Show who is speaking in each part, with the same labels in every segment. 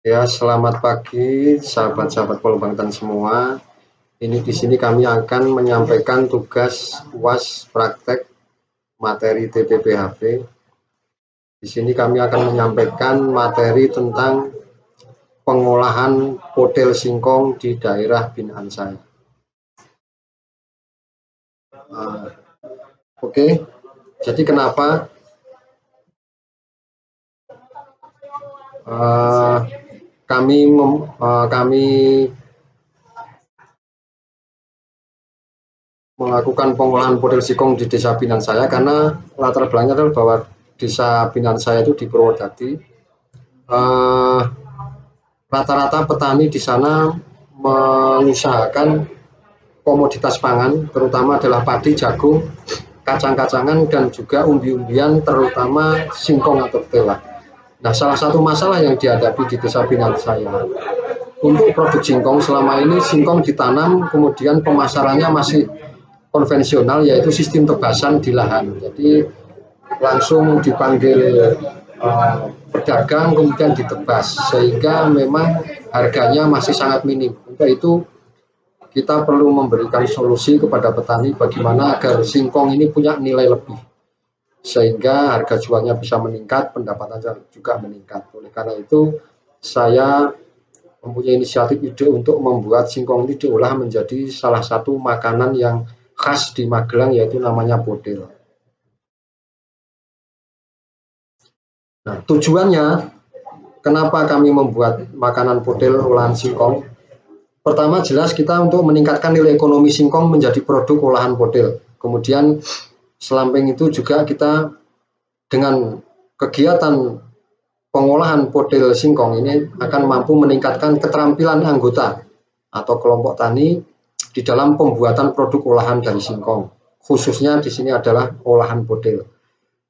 Speaker 1: Ya, selamat pagi sahabat-sahabat Polbangtan semua. Ini di sini kami akan menyampaikan tugas UAS praktek materi TPPHP. Di sini kami akan menyampaikan materi tentang pengolahan podel singkong di daerah binaan saya. Oke, jadi kenapa uh, kami melakukan pengolahan podel singkong di desa binaan saya, karena latar belakangnya adalah bahwa desa binaan saya itu di Purwodadi. Uh, Rata-rata petani di sana mengusahakan komoditas pangan, terutama adalah padi, jagung, kacang-kacangan, dan juga umbi-umbian, terutama singkong atau ketela. Nah, salah satu masalah yang dihadapi di desa binaan saya, untuk produk singkong selama ini singkong ditanam, kemudian pemasarannya masih konvensional, yaitu sistem tebasan di lahan. Jadi langsung dipanggil pedagang kemudian ditebas, sehingga memang harganya masih sangat minim. Untuk itu kita perlu memberikan solusi kepada petani bagaimana agar singkong ini punya nilai lebih, sehingga harga jualnya bisa meningkat, pendapatan juga meningkat. Oleh karena itu saya mempunyai inisiatif ide untuk membuat singkong ini diolah menjadi salah satu makanan yang khas di Magelang, yaitu namanya podel. Nah, tujuannya kenapa kami membuat makanan podel olahan singkong? Pertama, jelas kita untuk meningkatkan nilai ekonomi singkong menjadi produk olahan podel. Kemudian selamping itu juga kita dengan kegiatan pengolahan podel singkong ini akan mampu meningkatkan keterampilan anggota atau kelompok tani di dalam pembuatan produk olahan dari singkong. Khususnya di sini adalah olahan podel.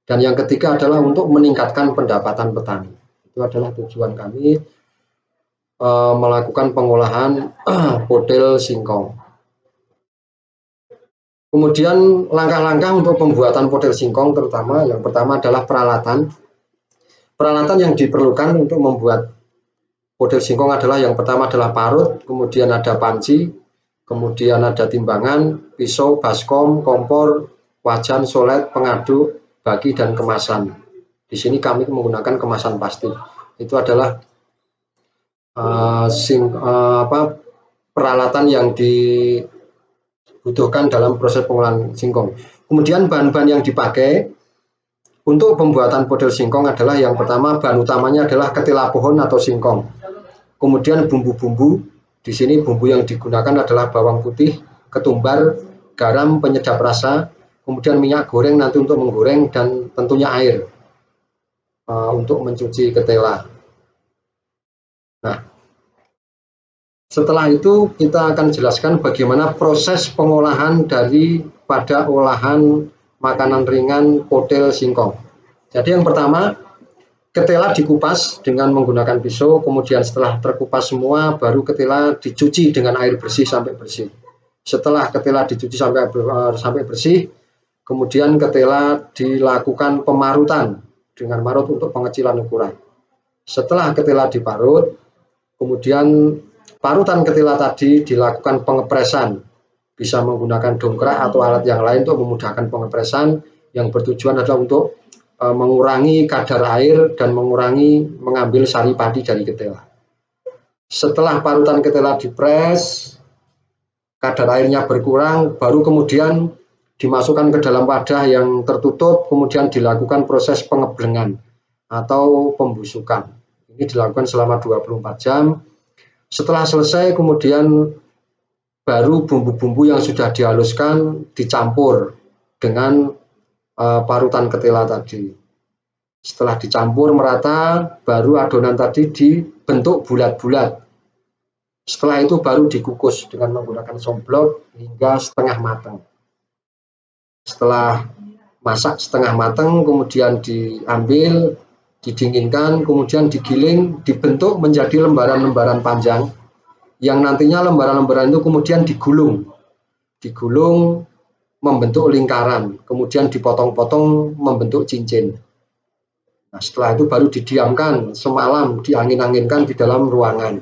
Speaker 1: Dan yang ketiga adalah untuk meningkatkan pendapatan petani. Itu adalah tujuan kami melakukan pengolahan podel singkong. Kemudian langkah-langkah untuk pembuatan podel singkong, terutama yang pertama adalah peralatan. Peralatan yang diperlukan untuk membuat podel singkong adalah yang pertama adalah parut, kemudian ada panci, kemudian ada timbangan, pisau, baskom, kompor, wajan, solet, pengaduk, bagi, dan kemasan. Di sini kami menggunakan kemasan plastik. Itu adalah peralatan yang dibutuhkan dalam proses pengolahan singkong. Kemudian bahan-bahan yang dipakai untuk pembuatan podel singkong adalah yang pertama, bahan utamanya adalah ketela pohon atau singkong. Kemudian bumbu-bumbu, di sini bumbu yang digunakan adalah bawang putih, ketumbar, garam, penyedap rasa, kemudian minyak goreng nanti untuk menggoreng, dan tentunya air untuk mencuci ketela. Nah, setelah itu kita akan jelaskan bagaimana proses pengolahan daripada olahan makanan ringan podel singkong. Jadi yang pertama, ketela dikupas dengan menggunakan pisau, kemudian setelah terkupas semua, baru ketela dicuci dengan air bersih sampai bersih. Setelah ketela dicuci sampai bersih, kemudian ketela dilakukan pemarutan dengan marut untuk pengecilan ukuran. Setelah ketela diparut, kemudian parutan ketela tadi dilakukan pengepresan, bisa menggunakan dongkrak atau alat yang lain untuk memudahkan pengepresan, yang bertujuan adalah untuk mengurangi kadar air dan mengambil sari padi dari ketela. Setelah parutan ketela dipres, kadar airnya berkurang, baru kemudian dimasukkan ke dalam wadah yang tertutup, kemudian dilakukan proses pengeblengan atau pembusukan. Ini dilakukan selama 24 jam. Setelah selesai, kemudian baru bumbu-bumbu yang sudah dihaluskan dicampur dengan parutan ketela tadi. Setelah dicampur merata, baru adonan tadi dibentuk bulat-bulat. Setelah itu baru dikukus dengan menggunakan somblok hingga setengah matang. Setelah masak setengah matang, kemudian diambil, didinginkan, kemudian digiling, dibentuk menjadi lembaran-lembaran panjang, yang nantinya lembaran-lembaran itu kemudian digulung membentuk lingkaran, kemudian dipotong-potong membentuk cincin. Nah, setelah itu baru didiamkan semalam, diangin-anginkan di dalam ruangan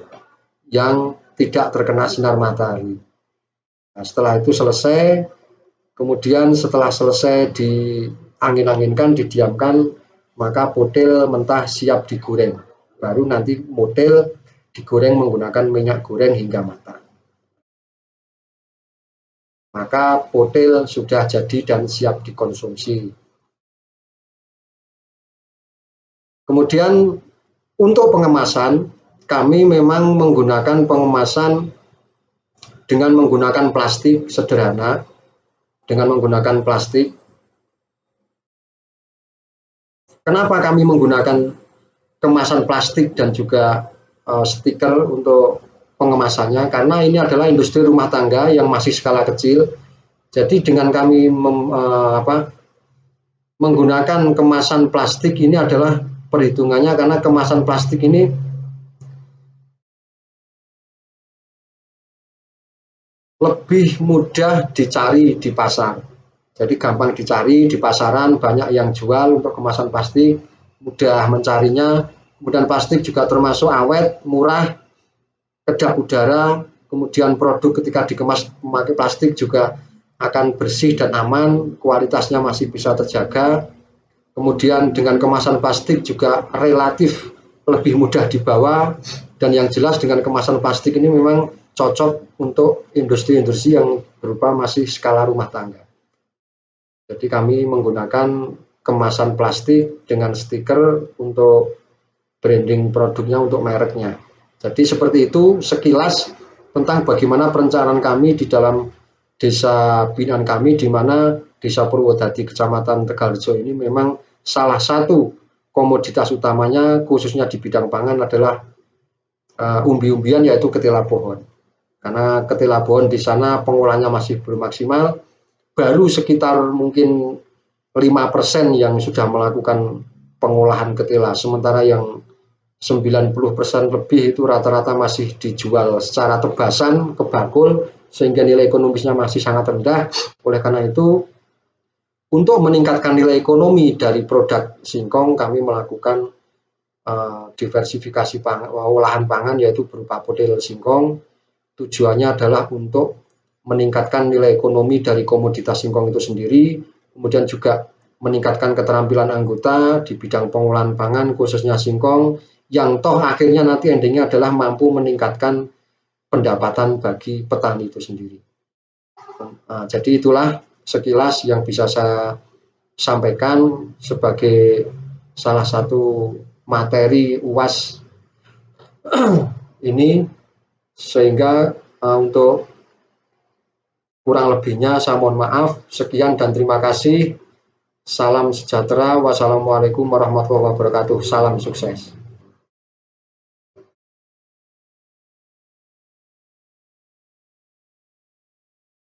Speaker 1: yang tidak terkena sinar matahari. Nah, setelah itu selesai, kemudian setelah selesai diangin-anginkan, didiamkan, maka model mentah siap digoreng. Baru nanti model digoreng menggunakan minyak goreng hingga matang. Maka model sudah jadi dan siap dikonsumsi. Kemudian untuk pengemasan, kami memang menggunakan pengemasan dengan menggunakan plastik sederhana, dengan menggunakan plastik. Kenapa kami menggunakan kemasan plastik dan juga stiker untuk pengemasannya? Karena ini adalah industri rumah tangga yang masih skala kecil. Jadi dengan kami menggunakan kemasan plastik ini adalah perhitungannya, karena kemasan plastik ini lebih mudah dicari di pasar. Jadi gampang dicari di pasaran, banyak yang jual untuk kemasan plastik, mudah mencarinya. Kemudian plastik juga termasuk awet, murah, kedap udara. Kemudian produk ketika dikemas memakai plastik juga akan bersih dan aman, kualitasnya masih bisa terjaga. Kemudian dengan kemasan plastik juga relatif lebih mudah dibawa, dan yang jelas dengan kemasan plastik ini memang cocok untuk industri-industri yang berupa masih skala rumah tangga. Jadi kami menggunakan kemasan plastik dengan stiker untuk branding produknya, untuk mereknya. Jadi seperti itu sekilas tentang bagaimana perencanaan kami di dalam desa binaan kami, di mana Desa Purwodadi Kecamatan Tegalrejo ini memang salah satu komoditas utamanya khususnya di bidang pangan adalah umbi-umbian, yaitu ketela pohon. Karena ketela pohon di sana pengolahannya masih belum maksimal, baru sekitar mungkin 5% yang sudah melakukan pengolahan ketela, sementara yang 90% lebih itu rata-rata masih dijual secara tebasan ke bakul, sehingga nilai ekonomisnya masih sangat rendah. Oleh karena itu, untuk meningkatkan nilai ekonomi dari produk singkong, kami melakukan diversifikasi olahan pangan, yaitu berupa model singkong. Tujuannya adalah untuk meningkatkan nilai ekonomi dari komoditas singkong itu sendiri, kemudian juga meningkatkan keterampilan anggota di bidang pengolahan pangan khususnya singkong, yang toh akhirnya nanti endingnya adalah mampu meningkatkan pendapatan bagi petani itu sendiri. Nah, jadi itulah sekilas yang bisa saya sampaikan sebagai salah satu materi UAS ini, sehingga untuk kurang lebihnya saya mohon maaf. Sekian dan terima kasih. Salam sejahtera. Wassalamualaikum warahmatullahi wabarakatuh. Salam sukses.